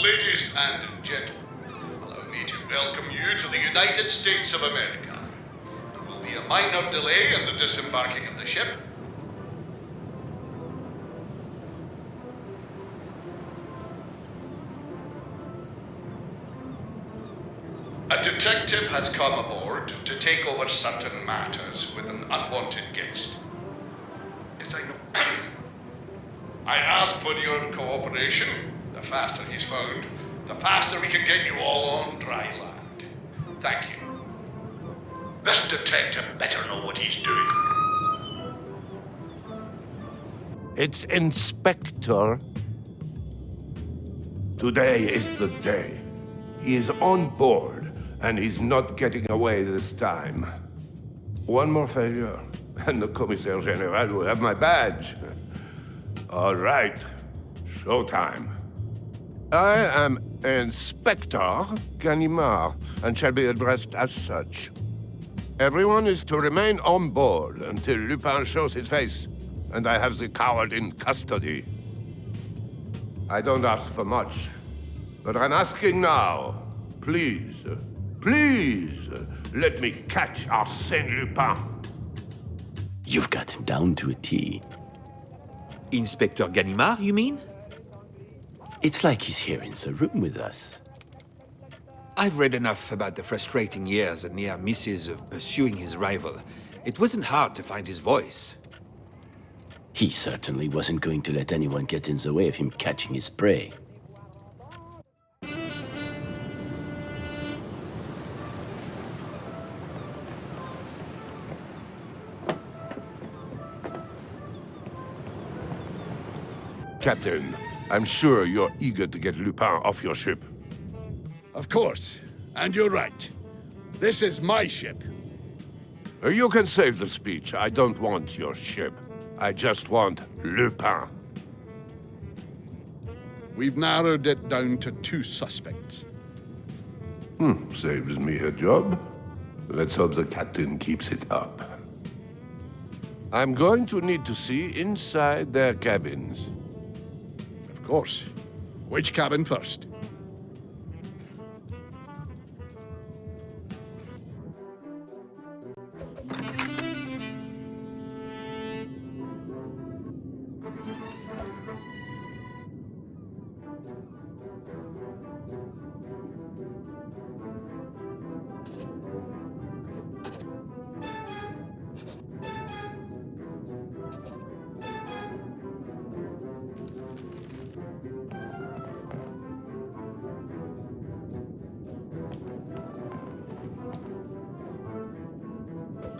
Ladies and gentlemen, allow me to welcome you to the United States of America. There will be a minor delay in the disembarking of the ship. A detective has come aboard to take over certain matters with an unwanted guest. Yes, I know. I ask for your cooperation. The faster he's found, the faster we can get you all on dry land. Thank you. This detective better know what he's doing. It's Inspector. Today is the day. He is on board, and he's not getting away this time. One more failure, and the Commissaire General will have my badge. All right, showtime. I am Inspector Ganimard, and shall be addressed as such. Everyone is to remain on board until Lupin shows his face, and I have the coward in custody. I don't ask for much, but I'm asking now. Please, please, let me catch Arsene Lupin. You've got him down to a T. Inspector Ganimard, you mean? It's like he's here in the room with us. I've read enough about the frustrating years and near misses of pursuing his rival. It wasn't hard to find his voice. He certainly wasn't going to let anyone get in the way of him catching his prey. Captain, I'm sure you're eager to get Lupin off your ship. Of course. And you're right. This is my ship. You can save the speech. I don't want your ship. I just want Lupin. We've narrowed it down to 2 suspects. Saves me a job. Let's hope the captain keeps it up. I'm going to need to see inside their cabins. Of course. Which cabin first?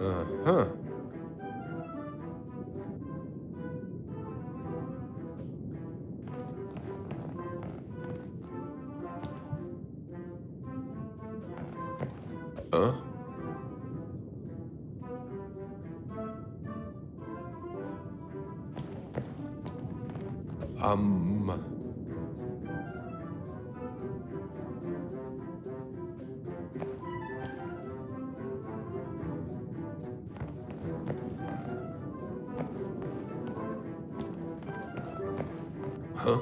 Uh-huh. Huh? Huh?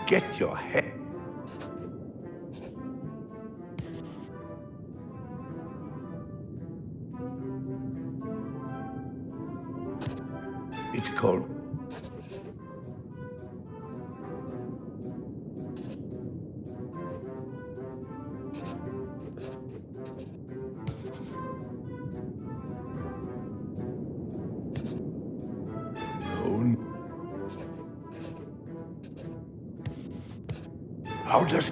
Get your head. It's cold. No. How does...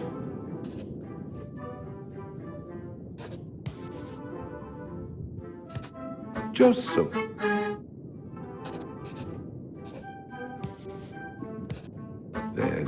Just so. Then...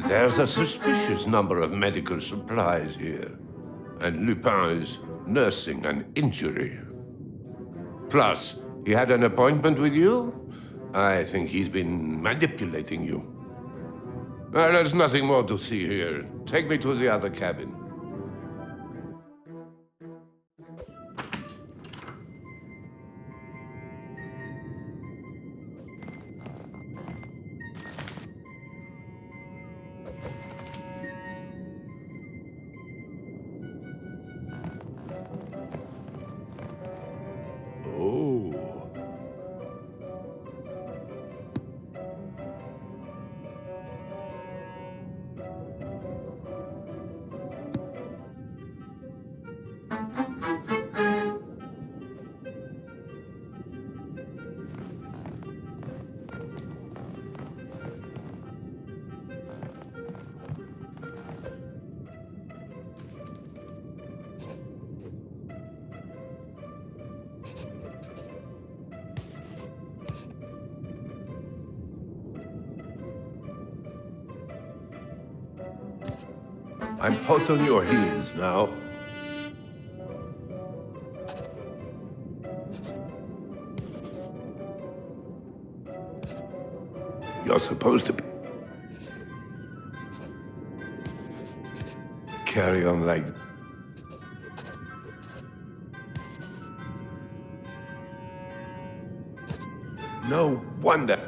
There's a suspicious number of medical supplies here, and Lupin is nursing an injury. Plus, he had an appointment with you? I think he's been manipulating you. There's nothing more to see here. Take me to the other cabin. Oh. I'm hot on your heels now. You're supposed to carry on like... No wonder.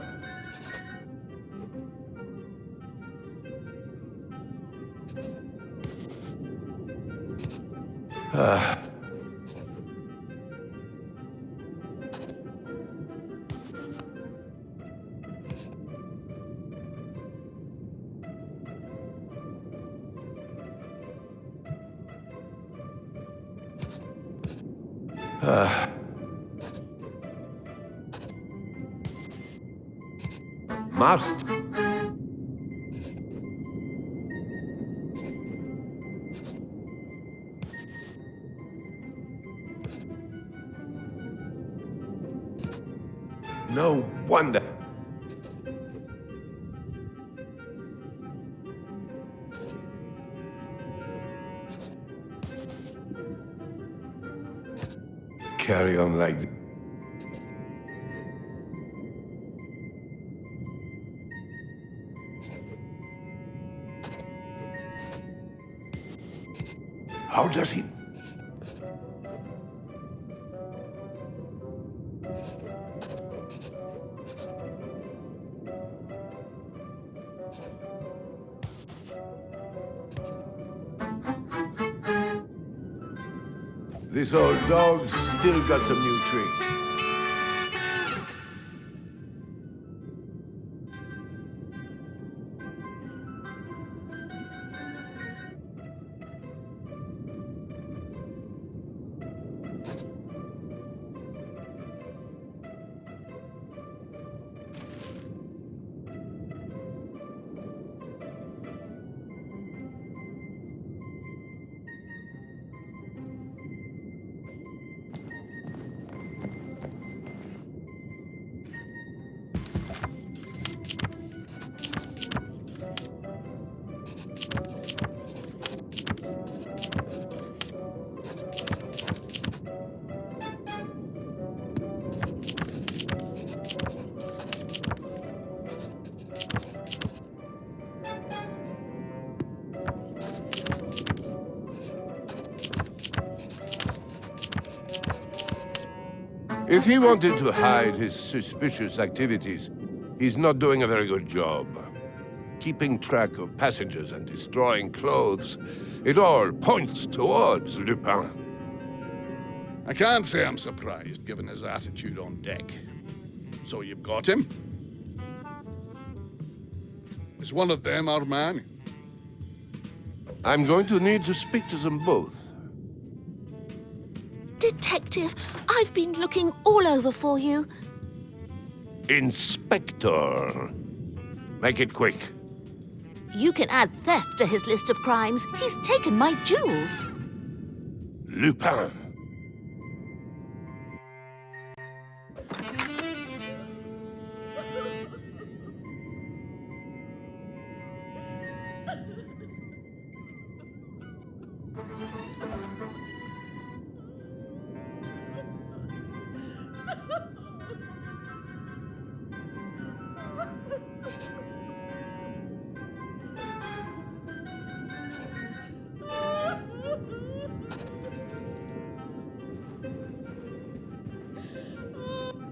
Must. No wonder. Carry on like... How does he... This old dog's still got some new tricks. If he wanted to hide his suspicious activities, he's not doing a very good job. Keeping track of passengers and destroying clothes, it all points towards Lupin. I can't say I'm surprised, given his attitude on deck. So you've got him? Is one of them our man? I'm going to need to speak to them both. Detective, I've been looking all over for you. Inspector. Make it quick. You can add theft to his list of crimes. He's taken my jewels. Lupin.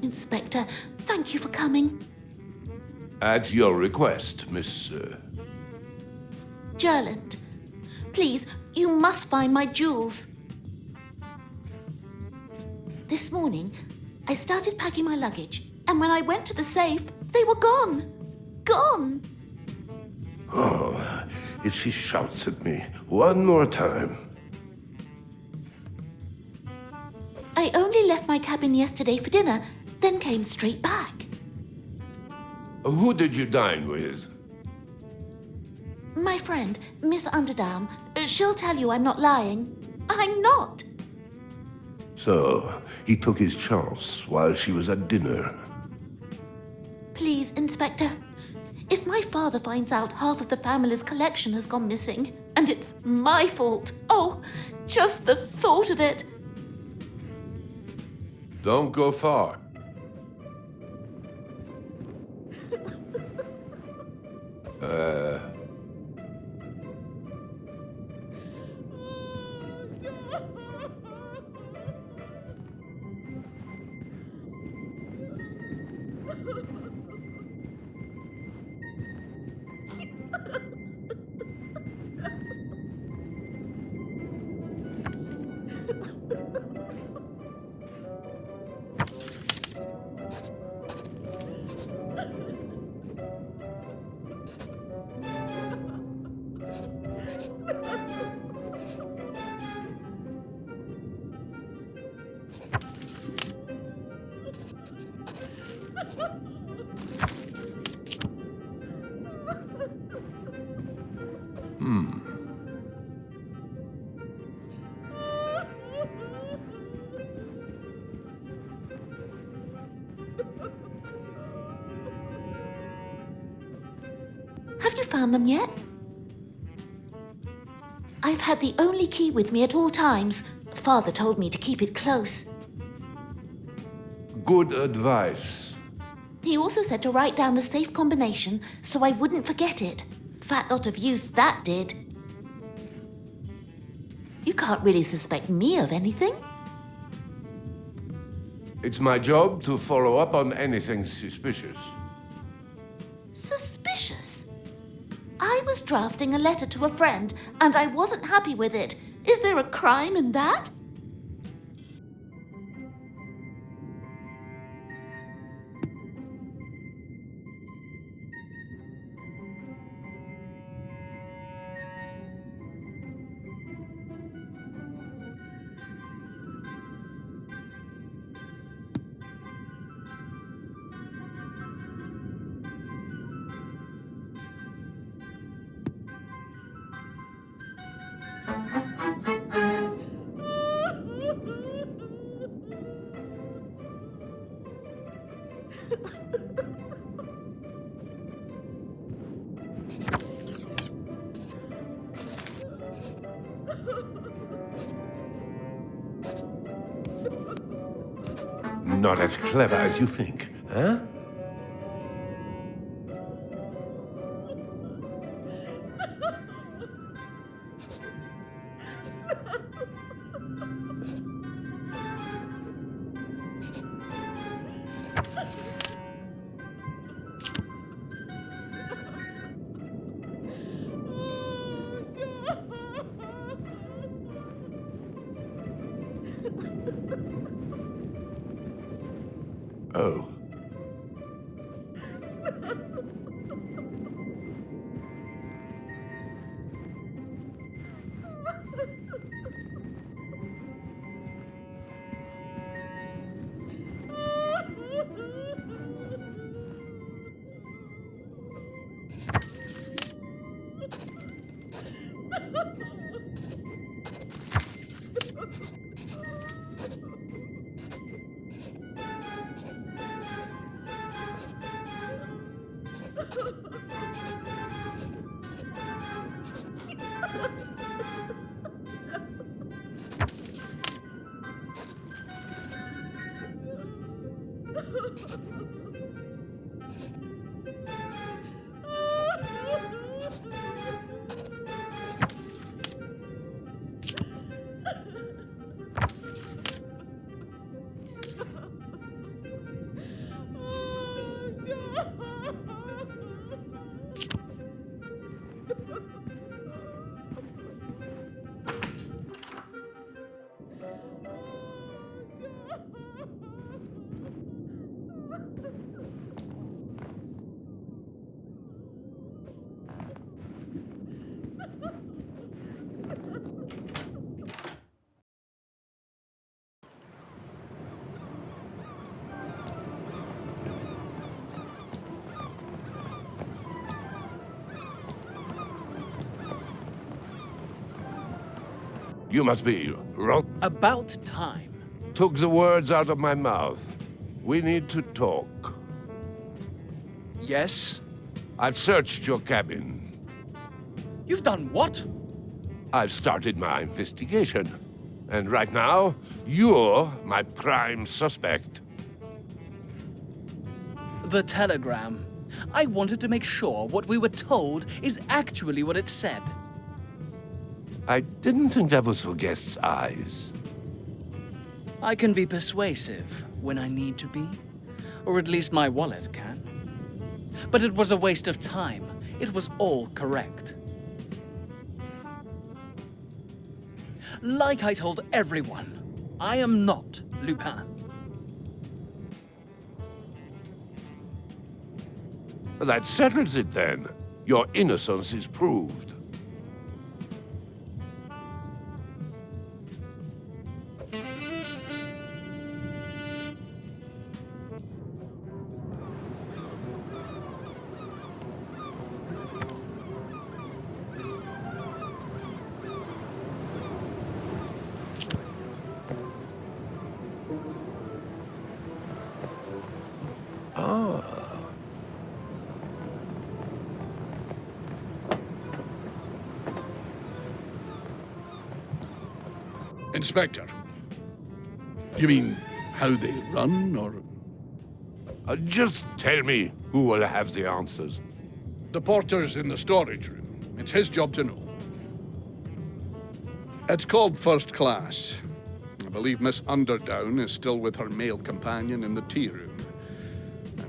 Inspector, thank you for coming. At your request, Miss... Gerland, please, you must find my jewels. This morning, I started packing my luggage, and when I went to the safe, they were gone. Gone! Oh, if she shouts at me one more time... I only left my cabin yesterday for dinner, then came straight back. Who did you dine with? My friend, Miss Underdown, she'll tell you I'm not lying. I'm not. So, he took his chance while she was at dinner. Please, Inspector, if my father finds out half of the family's collection has gone missing, and it's my fault, oh, just the thought of it. Don't go far. Have you found them yet? I've had the only key with me at all times. Father told me to keep it close. Good advice. He also said to write down the safe combination so I wouldn't forget it. Fat lot of use that did. You can't really suspect me of anything. It's my job to follow up on anything suspicious. Suspicious? I was drafting a letter to a friend and I wasn't happy with it. Is there a crime in that? Not as clever as you think, huh? Oh. You must be wrong. About time. Took the words out of my mouth. We need to talk. Yes? I've searched your cabin. You've done what? I've started my investigation. And right now, you're my prime suspect. The telegram. I wanted to make sure what we were told is actually what it said. I didn't think that was for guests' eyes. I can be persuasive when I need to be, or at least my wallet can. But it was a waste of time. It was all correct. Like I told everyone, I am not Lupin. That settles it then. Your innocence is proved. Inspector. You mean how they run, or...? Just tell me who will have the answers. The porter's in the storage room. It's his job to know. It's called first class. I believe Miss Underdown is still with her male companion in the tea room.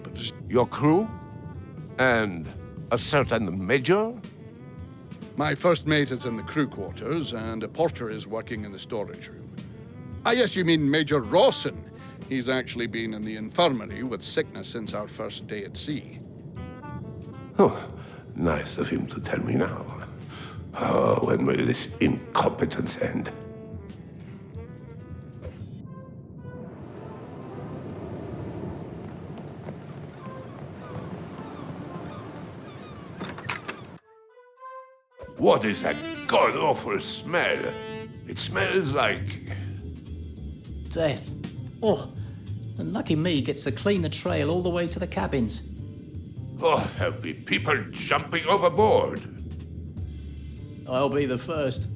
But Your crew? And a certain major? my first mate is in the crew quarters, and a porter is working in the storage room. Ah, yes, you mean Major Rawson. He's actually been in the infirmary with sickness since our first day at sea. Oh, nice of him to tell me now. Oh, when will this incompetence end? What is that god-awful smell? It smells like... Death. Oh, and lucky me gets to clean the trail all the way to the cabins. Oh, there'll be people jumping overboard. I'll be the first.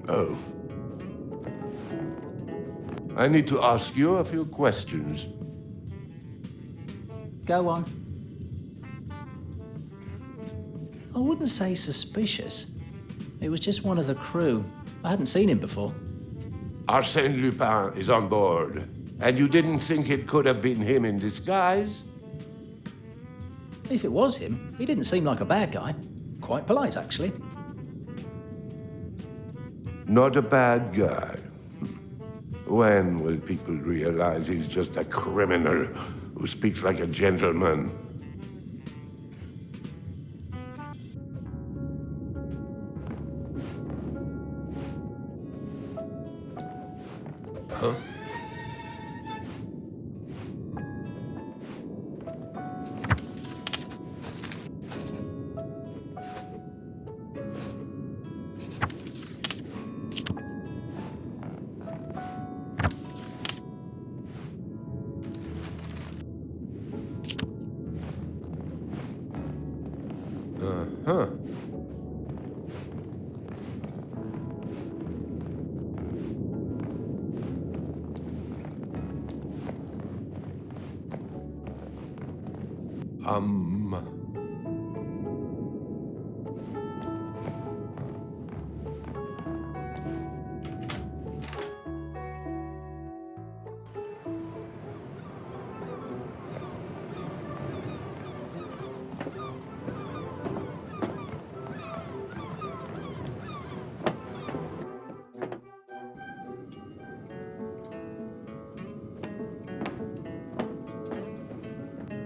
Oh. I need to ask you a few questions. Go on. I wouldn't say suspicious. It was just one of the crew. I hadn't seen him before. Arsène Lupin is on board. And you didn't think it could have been him in disguise? If it was him, he didn't seem like a bad guy. Quite polite, actually. Not a bad guy. When will people realize he's just a criminal who speaks like a gentleman? Huh? Uh-huh.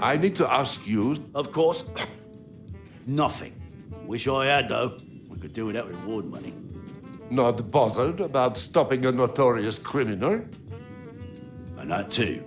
I need to ask you. Of course. Nothing. Wish I had, though. We could do without reward money. Not bothered about stopping a notorious criminal? And that too.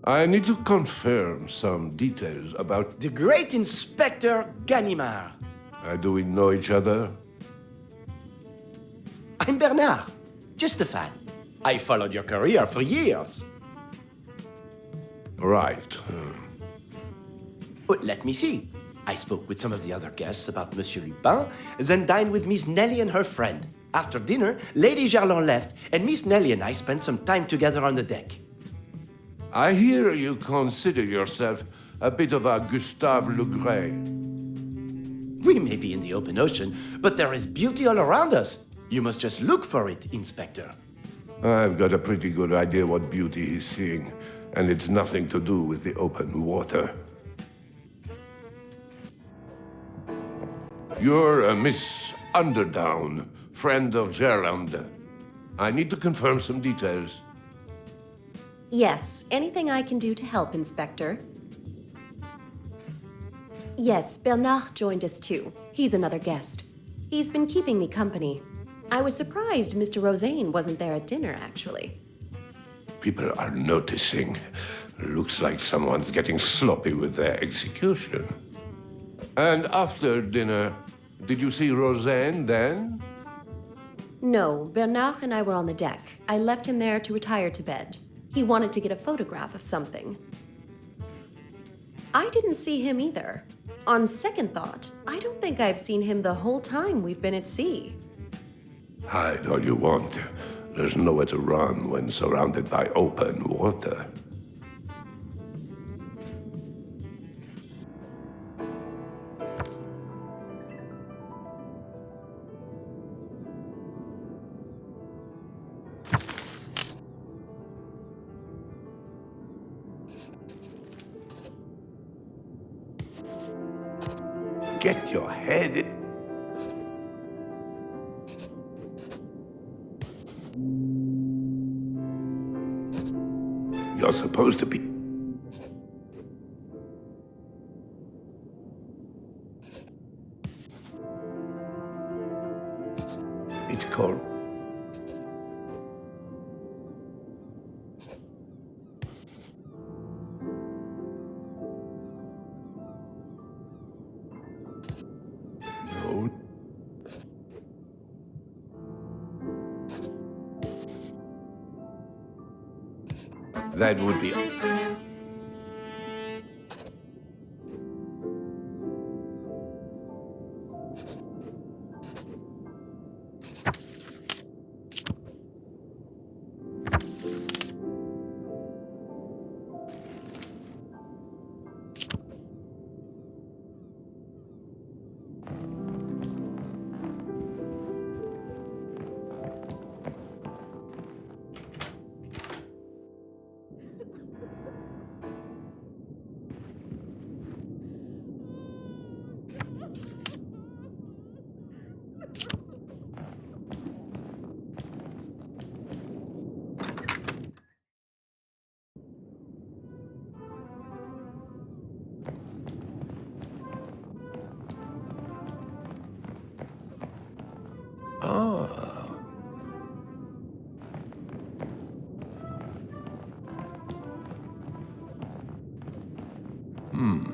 I need to confirm some details about. The great Inspector Ganimard. Do we know each other? I'm Bernard, just a fan. I followed your career for years. Right. But let me see. I spoke with some of the other guests about Monsieur Lupin, then dined with Miss Nellie and her friend. After dinner, Lady Gerland left, and Miss Nellie and I spent some time together on the deck. I hear you consider yourself a bit of a Gustave Le Gray. We may be in the open ocean, but there is beauty all around us. You must just look for it, Inspector. I've got a pretty good idea what beauty he's seeing, and it's nothing to do with the open water. You're Miss Underdown, friend of Gerland. I need to confirm some details. Yes, anything I can do to help, Inspector? Yes, Bernard joined us too. He's another guest. He's been keeping me company. I was surprised Mr. Rosaine wasn't there at dinner, actually. People are noticing. Looks like someone's getting sloppy with their execution. And after dinner, did you see Rosaine then? No, Bernard and I were on the deck. I left him there to retire to bed. He wanted to get a photograph of something. I didn't see him either. On second thought, I don't think I've seen him the whole time we've been at sea. Hide all you want. There's nowhere to run when surrounded by open water. Get your head in. You're supposed to be. It's called. No. That would be. Ah. Hmm.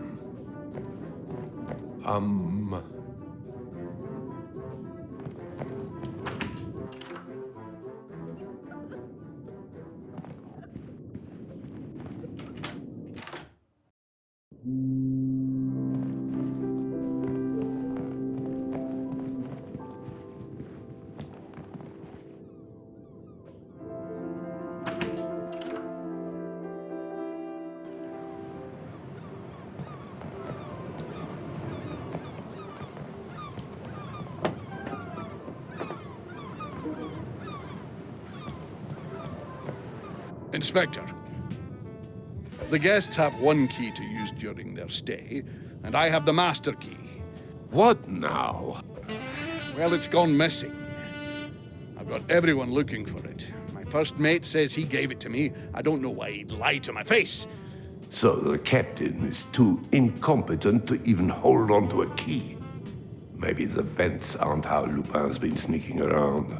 Inspector, the guests have one key to use during their stay, and I have the master key. What now? Well, it's gone missing. I've got everyone looking for it. My first mate says he gave it to me. I don't know why he'd lie to my face. So the captain is too incompetent to even hold on to a key. Maybe the vents aren't how Lupin's been sneaking around.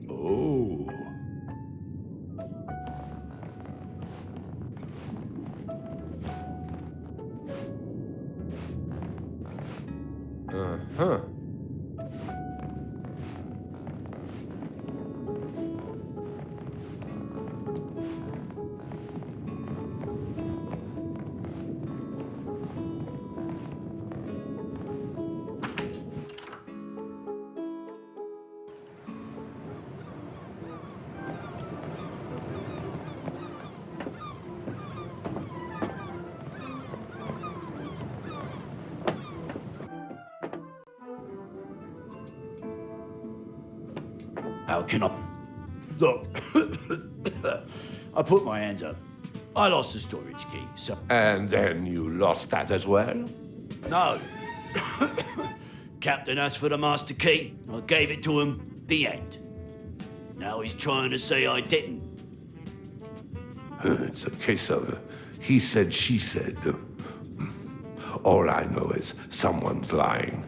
Oh. Uh-huh. How can I... Look, I put my hands up. I lost the storage key, so... And then you lost that as well? No. Captain asked for the master key. I gave it to him. The end. Now he's trying to say I didn't. It's a case of he said, she said. All I know is someone's lying.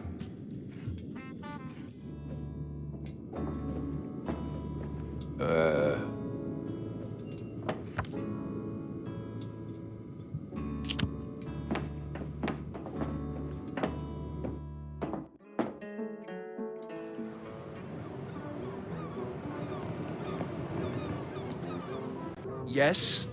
Yes?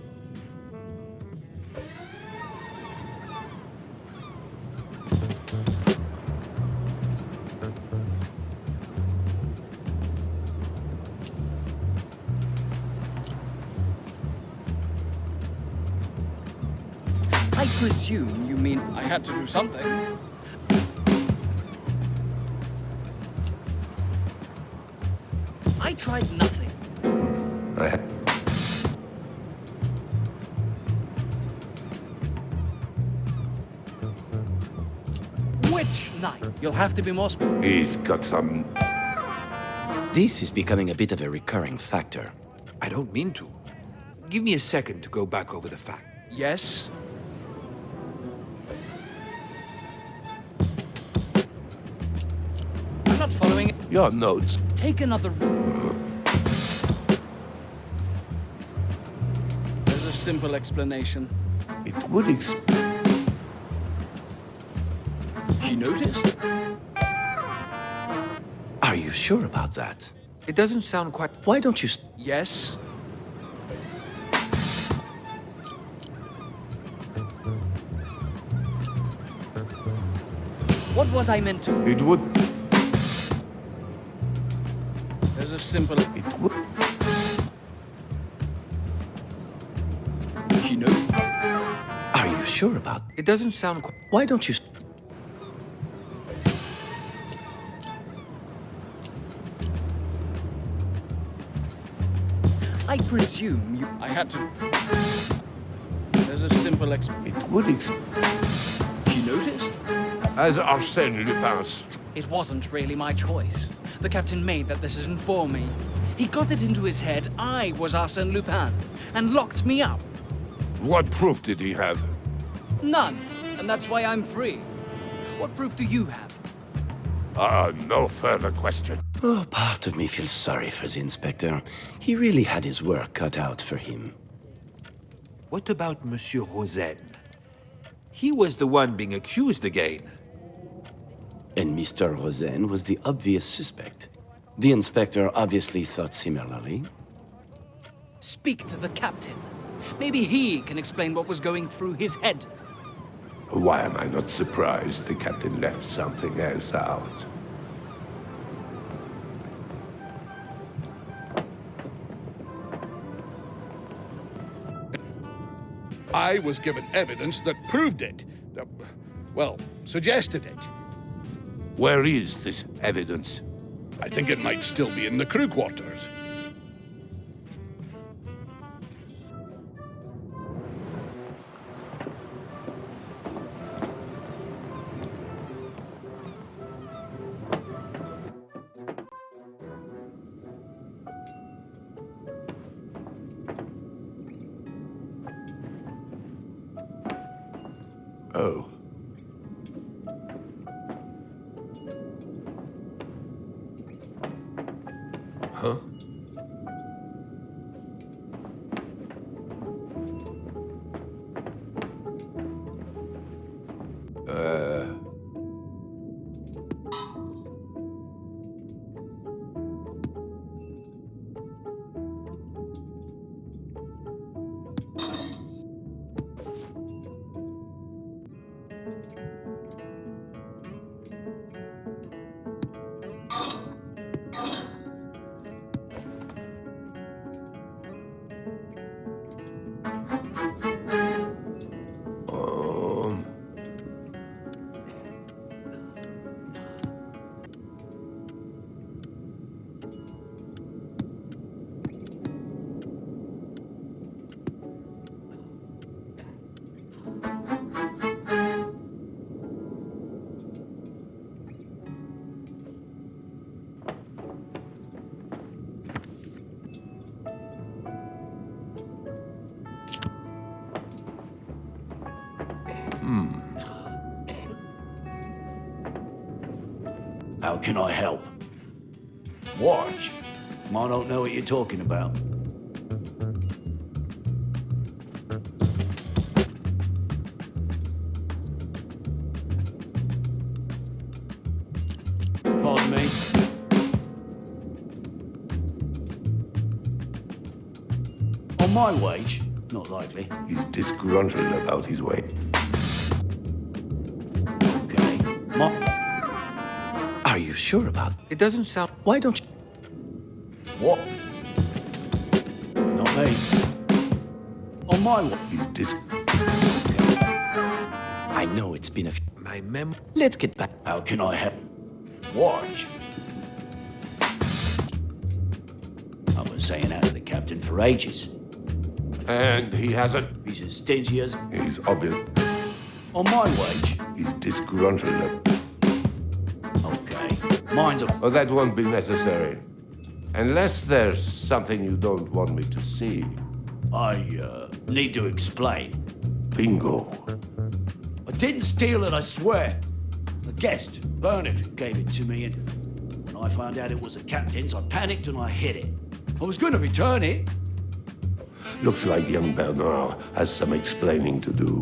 I presume you mean I had to do something. I tried nothing. Which night? You'll have to be more He's got some... This is becoming a bit of a recurring factor. I don't mean to. Give me a second to go back over the facts. Yes? I'm not following it. Your notes. Take another... There's a simple explanation. It would She noticed? Are you sure about that? It doesn't sound quite... Why don't you... Yes? What was I meant to? It would... There's a simple... It would... She knows. Are you sure about... It doesn't sound quite... Why don't you... I presume you... I had to... There's a simple It would... She noticed? As Arsene Lupin... It wasn't really my choice. The captain made that decision for me. He got it into his head I was Arsene Lupin, and locked me up. What proof did he have? None. And that's why I'm free. What proof do you have? No further question. Oh, part of me feels sorry for the inspector. He really had his work cut out for him. What about Monsieur Rosen? He was the one being accused again. And Mr. Rosen was the obvious suspect. The inspector obviously thought similarly. Speak to the captain. Maybe he can explain what was going through his head. Why am I not surprised the captain left something else out? I was given evidence that proved it. Well, suggested it. Where is this evidence? I think it might still be in the crew quarters. Oh. Huh? How can I help? Watch. I don't know what you're talking about. Pardon me. On my wage? Not likely. He's disgruntled about his way. Okay. Are you sure about It doesn't sound. Why don't you? What? Not me. On my wage? He's I know it's been a few. My mem. Let's get back. How can I help? Watch. I've been saying out to the captain for ages. And he hasn't. He's as stingy as... He's obvious. On my wage? He's disgruntled. Okay. Mine's a... Oh, that won't be necessary. Unless there's something you don't want me to see. I, need to explain. Bingo. I didn't steal it, I swear. A guest, Bernard, gave it to me, and when I found out it was the captain's, I panicked and I hid it. I was going to return it. Looks like young Bernard has some explaining to do.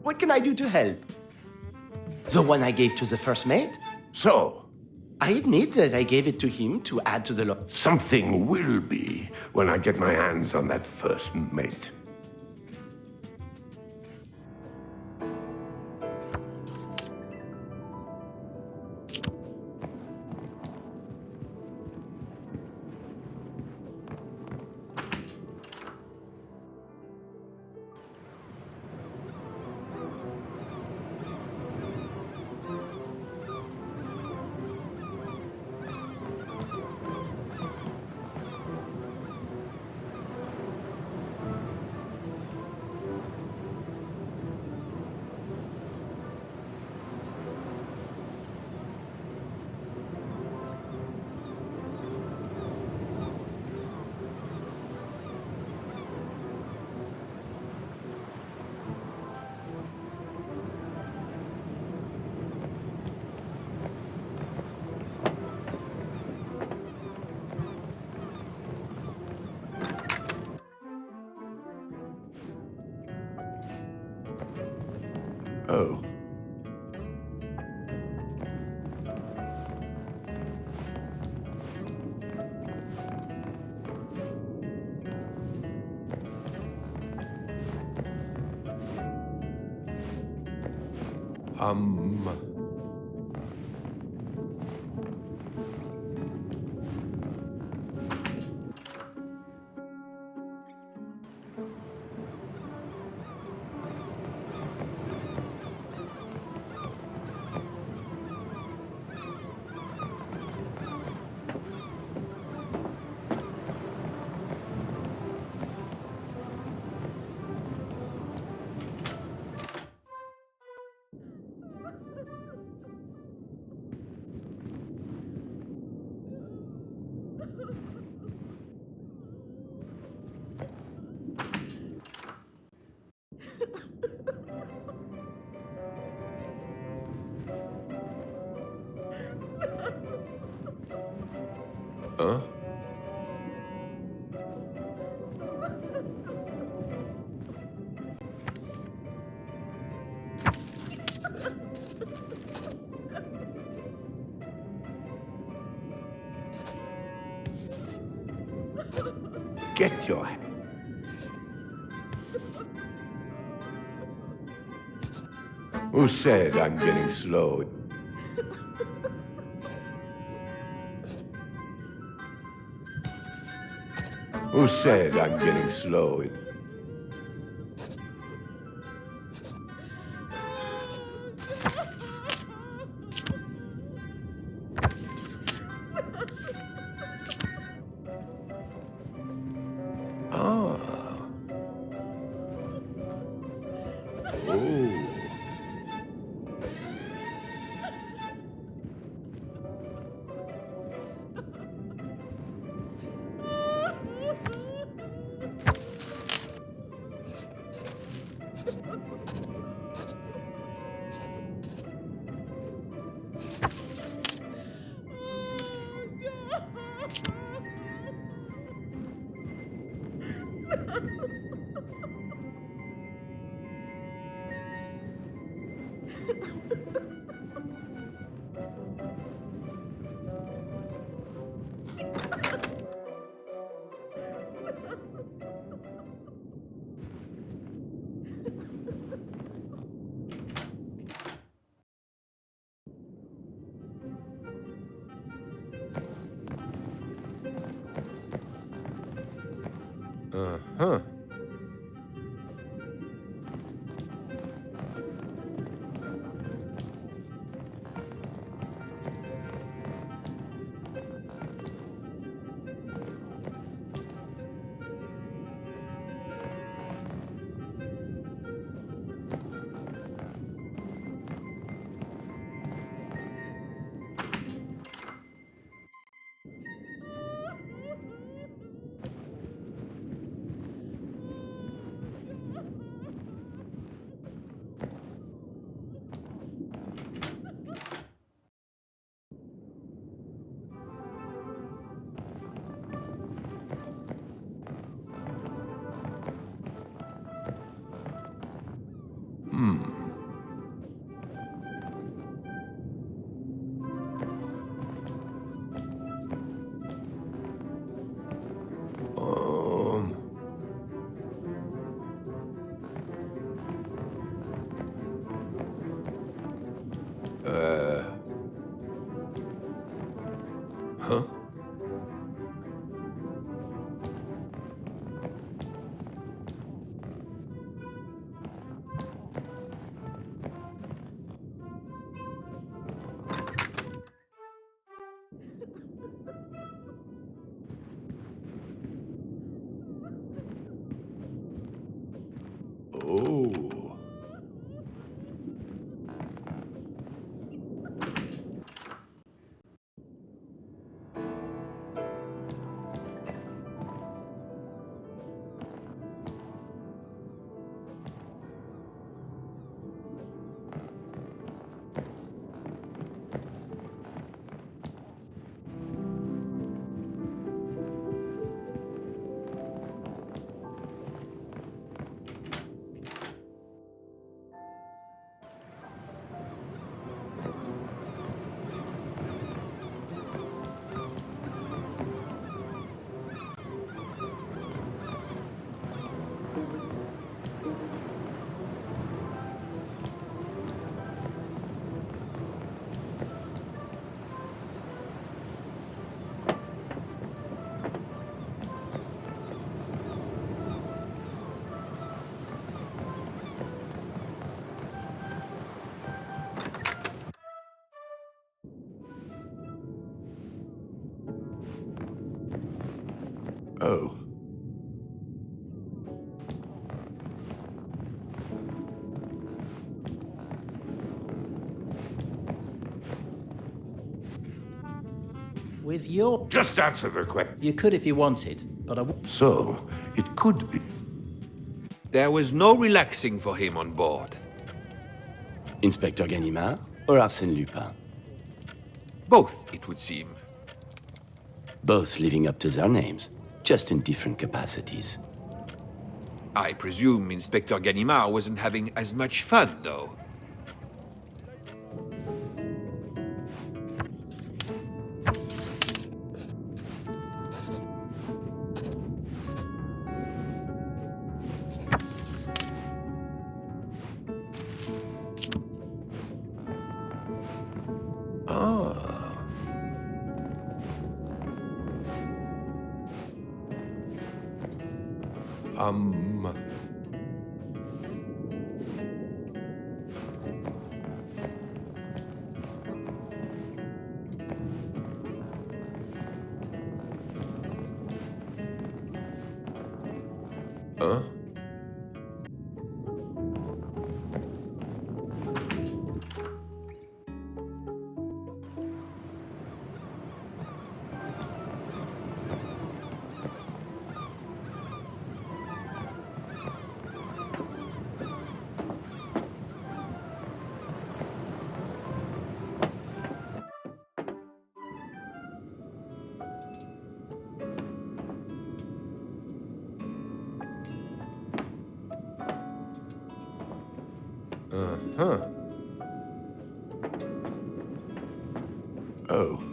What can I do to help? The one I gave to the first mate? So, I admit that I gave it to him to add to the lot. something will be when I get my hands on that first mate. Oh. Huh? Get your... Who said I'm getting slow? Who said I'm getting slow? Uh-huh. Huh? Oh. Oh. With your... Just answer the question. You could if you wanted, but I... So, it could be. There was no relaxing for him on board. Inspector Ganimard or Arsène Lupin? Both, it would seem. Both living up to their names, just in different capacities. I presume Inspector Ganimard wasn't having as much fun, though. Huh? Uh-huh. Oh.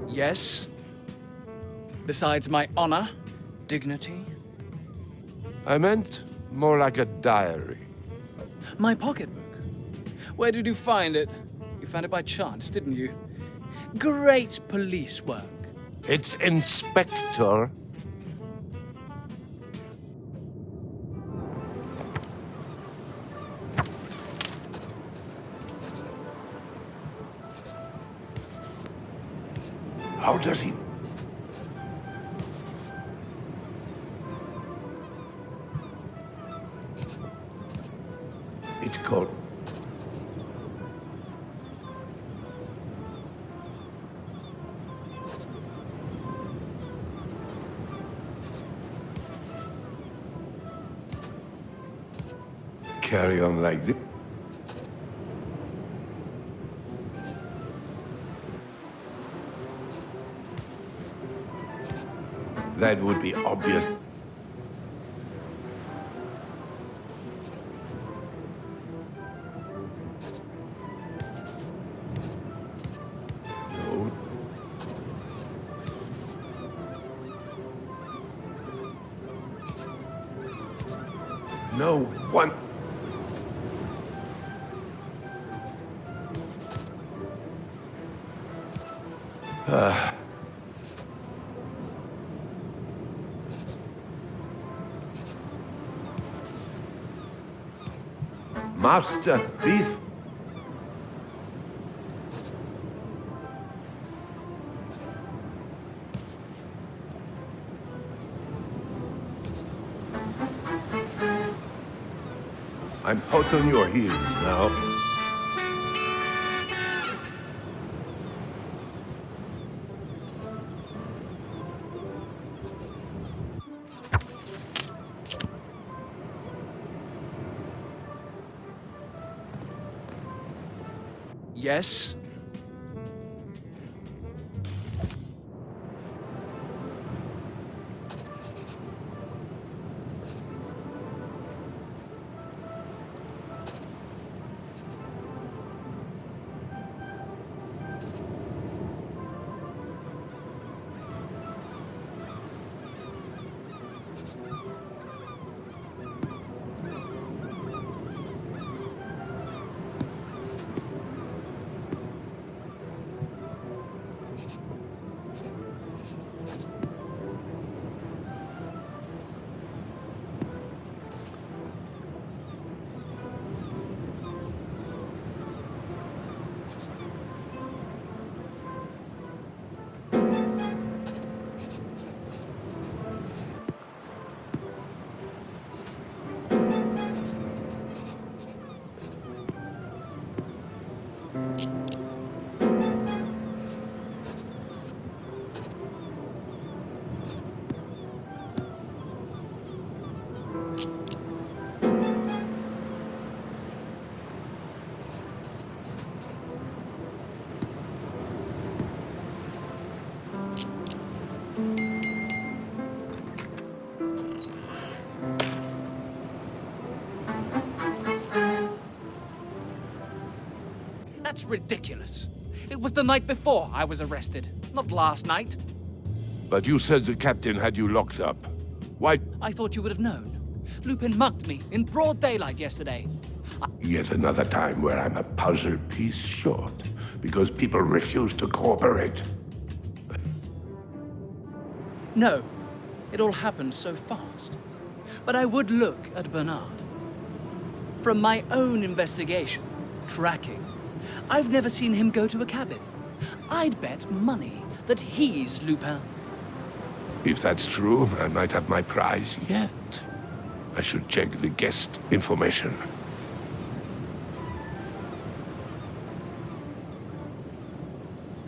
Yes? Besides my honor, dignity, I meant more like a diary. my pocketbook. Where did you find it? You found it by chance, didn't you? Great police work. It's Inspector. How does he... It's called... Carry on like this. That would be obvious. No. No one. Master Thief. I'm hot on your heels now. Yes? That's ridiculous. It was the night before I was arrested, not last night. But you said the captain had you locked up. Why? I thought you would have known. Lupin mugged me in broad daylight yesterday. Yet another time where I'm a puzzle piece short because people refuse to cooperate. No. It all happened so fast. But I would look at Bernard. From my own investigation, tracking, I've never seen him go to a cabin. I'd bet money that he's Lupin. If that's true, I might have my prize yet. I should check the guest information.